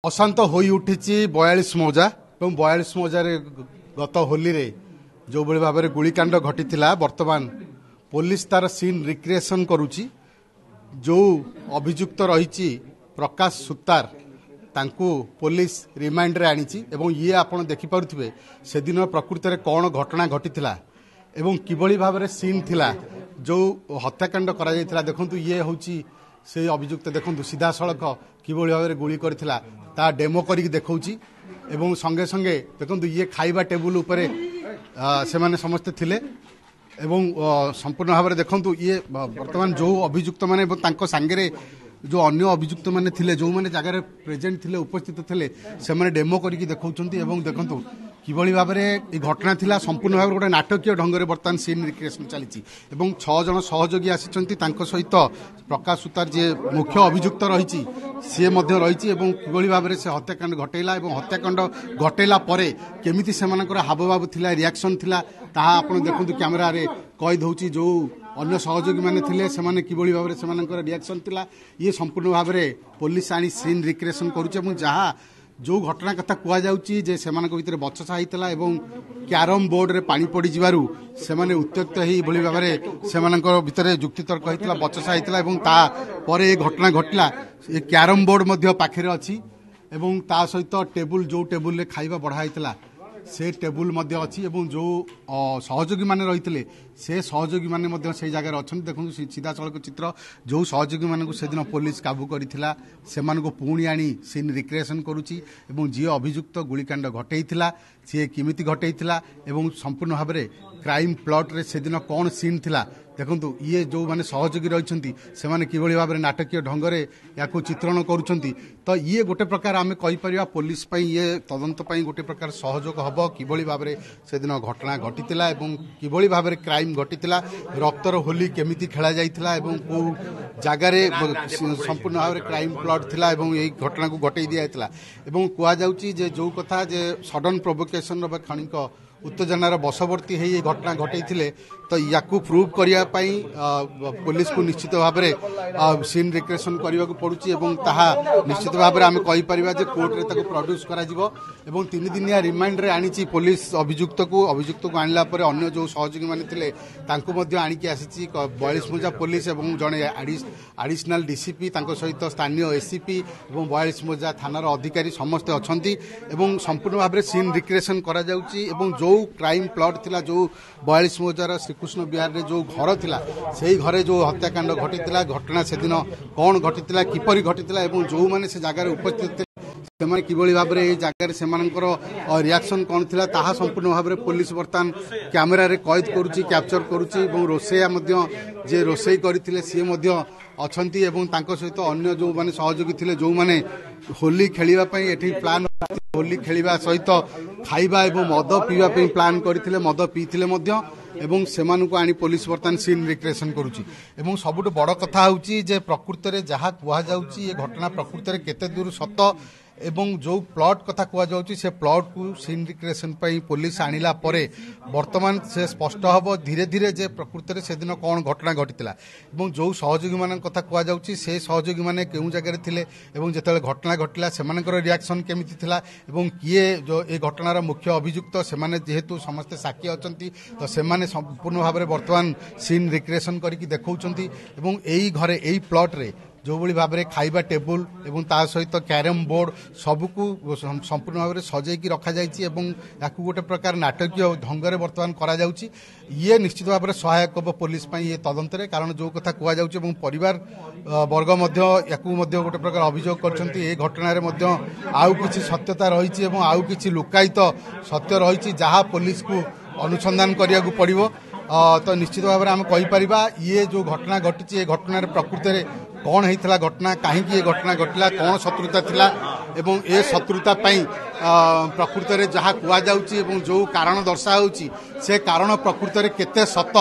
अशांत हो उठी 42 मौजा और 42 मौजार गत होली रे जो बड़ी भाव में गुलिकांड घटी वर्तमान पुलिस तार सीन रिक्रिएशन करुची जो अभियुक्त रही प्रकाश सुतार तांकू पुलिस रिमांड रे आनी एवं ये आपण देखिपे से दिन प्रकृत में कौन घटना घटी एवं किभली भाव में सीन थिला जो हत्याकांड करा देखंतु ये होची से अभियुक्त देखंतु सीधा सड़क किभली भाव में गुली करथिला ता डेमो करिक देखौची एवं संगे संगे देखंतु ये खाइबा टेबुल उपरे से माने समस्त थिले एवं संपूर्ण भाव में देखंतु ये वर्तमान जो अभियुक्त माने तांको सांगरे जो अन्य अभियुक्त माने थिले जो माने जगह प्रेजेंट थिले उपस्थित थिले से माने डेमो करिक देखौचंती एवं देखंतु किभली भाव में घटना थिला संपूर्ण भाव गोटे नाटकीय ढंग से बर्तमान सीन रिक्रिएशन चली 6 जन सहयोगी आसी सहित प्रकाश सुतार जी मुख्य अभियुक्त रही सी रही किभली भाव में से हत्याकांड घटेला हत्याकांड घटेला परे केमिति सेमानकर हावभाव थिला रिएक्शन थिला ताहा आपण देखंतु कैमरा रे कैद होची जो अन्य सहयोगी माने थिले सेमाने किभली भाव में सेमानकर रिएक्शन थिला ये संपूर्ण भाव में पुलिस आनी सीन रिक्रिएशन करूचे एवं जहाँ जो घटना कथा कुआ जाउची जे सेमानक भितर बचसा हितला एवं क्यारम बोर्ड रे पानी पड़ी जिवारु सेमाने उत्त्यक्त ही भली भाव में सेमानकर भितर जुक्तितर्क हितला बचसा हितला एवं ता परे घटना घटला ए क्यारम बोर्ड मध्य पाखरे अछि एवं ता सहित टेबुल जो टेबुल रे खाइबा बढ़ा हितला से टेबुल मध्य अच्छी एवं जो सहयोगी माने रही से सहयोगी माने मध्य से जगह अच्छा देखो सीधा सड़क चित्र जो सहयोगी मानक से दिन पुलिस काबू करथिला सेमान को पुणी आनी सीन रिक्रिएशन करुची एवं जी अभियुक्त गुलिकांड घटेइथिला सी किमिति घटेइथिला एवं संपूर्ण भाव में क्राइम प्लॉट रे से दिन कौन सीन थिला देखंतु ये जो माने सहयोगी रही से माने किभली भाव में नाटकीय ढंग से या चित्रण करुछंती तो ये गोटे प्रकार आमे कहि परिया पुलिस पई ये तदंत पई गोटे प्रकार सहयोग हबो किभली भाव में से दिन घटना घटितिला एवं किभली भाव में क्राइम घटितिला रक्तर होली केमिति खेला जाइतिला एवं को जगार संपूर्ण भाव में क्राइम प्लॉट थिला एवं यही घटना को घटई दिया जाइतिला एवं कुआ जाउची जे जो कथा जे सडन प्रोवोकेशन रो क्षणिक उत्तेजनार बशवर्ती है घटना घटे तो या प्रूव करने पुलिस को निश्चित भाव में सीन रिक्रिएशन करने को पड़ुची निश्चित भाव में आम कहीपर कोर्ट रे प्रोड्यूस करा 3 दिनिया रिमांड रे आनी पुलिस अभियुक्त को आनला अन्य जो सहयोगी मैंने आणिकी आसी 42 मौजा पुलिस और जड़े एडिशनल डीसीपी सहित स्थानीय एसीपी और 42 मौजा थानार अधिकारी समस्ते अच्छा संपूर्ण भाव में सीन रिक्रिएशन करा जो क्राइम प्लॉट थिला जो 42 मौजार श्रीकृष्ण बिहार रे जो घर थिला सेही घरे जो हत्याकांड घटितिला घटना से दिन कौन घटितिला किपरि घटितिला एवं जो माने से जगह उपस्थित से किभली भाव में जगह से रिएक्शन कौन थिला ताहा संपूर्ण भाव में पुलिस बर्तमान कैमेरा रे कैद करुची कैप्चर करुची एवं रोसैया जे रोसई करथिले सी अच्छी एवं सहित अन्य जो माने सहयोगी थिले जो माने होली खेलिबा पई एठी प्लान होली खेलिबा सहित खाइबा एवं मद पीवा पई प्लान करथिले मद पीथिले मध्य एवं सेमानकु आनी पुलिस बर्तमान सीन रिक्रिएशन करुची एवं सबुठ बड़ कथा होची जे प्रकृत रे जहा कुआ जाउची ये घटना प्रकृत रे केते दूर सत एवं जो प्लॉट कथा कुआ जाउची से प्लॉट को सीन रिक्रिएशन पई पुलिस आनिला परे वर्तमान से स्पष्ट हबो धीरे धीरे जे प्रकृत रे से दिन कौन घटना घटितिला एवं जो सहयोगी मान कथा कुआ जाउची से सहयोगी माने केउ जगह रे थिले एवं जेतेले घटना घटिला सेमानकर रिएक्शन केमिति थिला एवं किए जो ए घटनार मुख्य अभियुक्त सेमाने जेहेतु समस्त साक्षी अछंती तो सेमाने संपूर्ण भाव में वर्तमान सीन रिक्रिएशन करिकि देखौचंती एवं एई घरे एई प्लॉट रे जो भली भाव में खाइबा टेबुल एवं ता सहित क्यारम बोर्ड सबको संपूर्ण भाव में सजैकी रखा जाइछि एवं याकू गोटे प्रकार नाटकीय ढंग से बर्तमान करा जाउछि ये निश्चित भाव में सहायक हम पुलिस ये तदंत कारण जो कथा कुआ जाउछि एवं परिवार वर्ग याकू गोटे प्रकार अभियोग करछंती ए घटना रे मध्य आउ किछि सत्यता रही एवं आउ किछि लुकायित सत्य रही जहाँ पुलिस को अनुसंधान करिया को पड़िबो तो निश्चित भाव में आम कहीपर ये जो घटना घटी घटना प्रकृत में कौन होता घटना कहीं ये घटना घटला कौन शत्रुता थिला एवं ए शत्रुता प्रकृत में जहाँ कुआ जाउची एवं जो कारण दर्शा से कारण प्रकृत में केते सत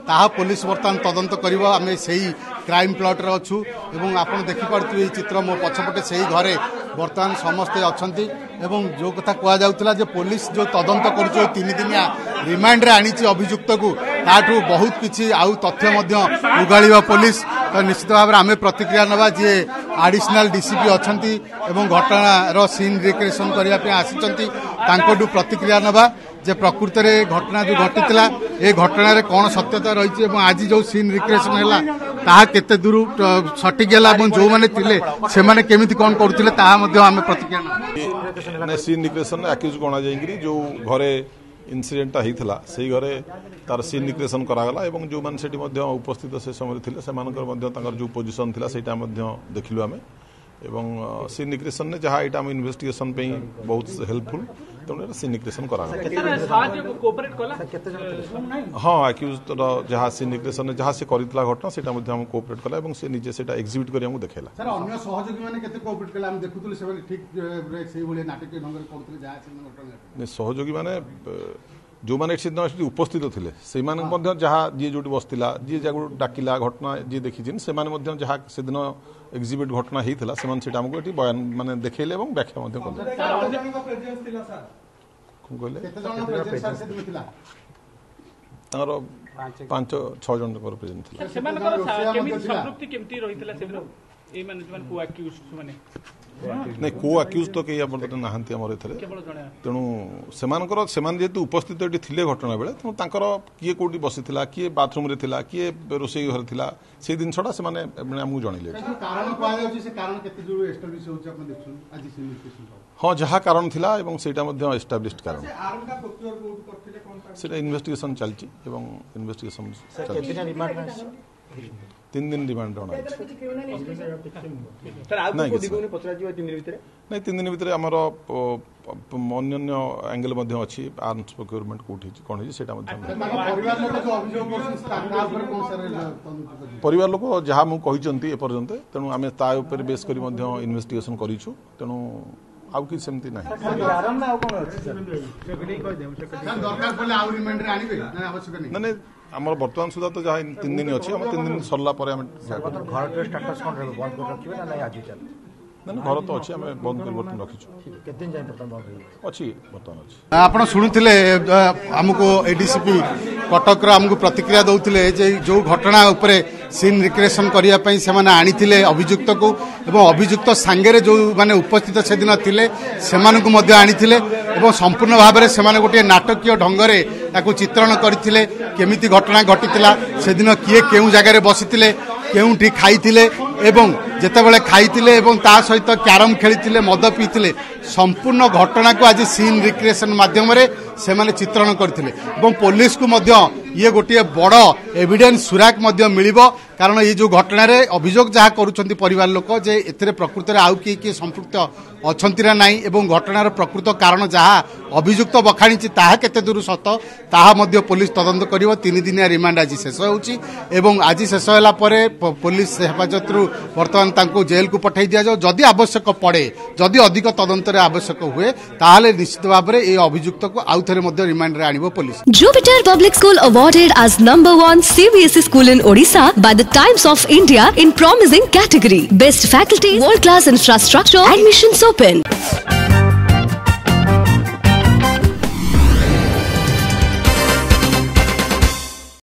ताहा पुलिस बर्तमान तदंत करिवो आमे सेही क्राइम प्लॉट रे अछु एवं आपण देखि पड़थि चित्र मो पछपटे सेही घरे बर्तमान समस्ते अछंती एवं जो कथा कुआ जाउतला जे पुलिस जो तदंत करूछ 3 दिनिया रिमांड रे आनीची अभियुक्त को ताठू बहुत किछि आउ तथ्य मध्य उगालिबा पुलिस तो निश्चित भाव में आमे प्रतिक्रिया नबा जे आडिशनल डीसीपी अच्छा घटनार सीन रिक्रिएशन करने आसी प्रतिक्रिया नवा जे प्रकृत में घटना जो घटीला ए घटना कौन सत्यता रही आज जो सीन रिक्रिएशन है केते दूर सटिक है जो मैंने से मैंने केमिति कौन करुले आम प्रतिक्रिया सीन रिक्रिएशन आक्यूज गणा जाइए जो घरे इनसीडेंटा होता से घरे तार सीन रिक्रिएशन करागला एवं जो मैंने सेठी उपस्थित से समय थे से जो पोजिशन था से देखिलु आम एवं सीन रिक्रिएशन ने जहाँ यहाँ इन्वेस्टिगेशन पे बहुत हेल्पफुल तेणु सीन रिक्रिएशन करागला हाँ आक्यूज जहाँ सीन रिक्रिएशन ने जहाँ से करता घटना से कोऑपरेट कला और से निजे से एक्जिबिट कर देखेला सहयोगी मैंने जो मैंने उपस्थित थे से जहाँ जी जो बसला जी जगह डाकिला घटना जी देखी से जहाँ से दिन एक्जिबिट घटना होता से आमको ये बयान माने देखेले और व्याख्या कहले 5-6 जन प्रेजेंट नहीं को अक्यूज तो कई नहांती आम तेणु से उपस्थित थे घटना बेले तेणु किए कौटी बसी किए बाथरूम रे थिला किए रोषे घर थिला से जिनसा से आमको जनइले हाँ जहाँ कारण थिला एवं सेटा एस्टाब्लिश्ड कारण से इन्वेस्टिगेशन चलती इन्वेस्टिगेशन 3 दिन रिमांड नहीं 3 दिन भितर आमर अन्य एंगल अच्छी आर्म्स प्रोक्योरमेंट कौटी कौन परिवार लोक जहाँ मुझे एपर्यंत तेणु आम तापर बेस कर इन्वेस्टिगेशन करूँ तेणु आउ कि सेमती ना नहीं आमर बर्तमान सुधा तो जहाँ 3 दिन अच्छी 3 दिन सरला घर तो अच्छी आम बंद कर रखी अच्छी बर्तमान आप शुणुले आमको एडीसीपी कटक आमको प्रतिक्रिया दौले जो घटना उपरे सीन रिक्रिएशन करने से आनी अभियुक्त को एवं अभियुक्त सांगे जो माने उपस्थित से दिन थे से आनी संपूर्ण भाव में से गोटे नाटकीय ढंगरे चित्रण करते केमिति घटना घटीला से दिन किए केउ जगार बसी केउठी खाइथिले एवं जेतेबेले खाइथिले एवं ता सहित क्यारम खेलिथिले मद पीथिले संपूर्ण घटना को आज सीन रिक्रिएशन माध्यम रे से माने चित्रण करथिले एवं पुलिस को मध्य ये गोटे बड़ एविडेंस सुराक मध्य मिलिबो कारण ये जो घटना रे अभियोग जहाँ करुछंती परिवार लोक जे एथिरे प्रकृत रे आउ किए संपृक्त अछंती ना नाही एवं घटनार प्रकृत कारण जहाँ अभियुक्त बखाणी ताहा केते दूर सत ताहा मध्य पुलिस तदंत करिवो 3 दिनिया रिमांड आज शेष होउची एवं आज शेष होला परे पुलिस हेफाजत रु वर्तमान तांको जेल को पठाई दिया जाओ जदि आवश्यक पड़े जदि अधिक तदंत रे आवश्यक हुए ताहाले निश्चित भाव रे ए अभियुक्त को आउ थरे मध्य रिमांड रे आनिबो police. Jupiter Public School awarded as #1 CBSE school in Odisha by the Times of India in promising category. Best faculty, world class infrastructure, admissions open.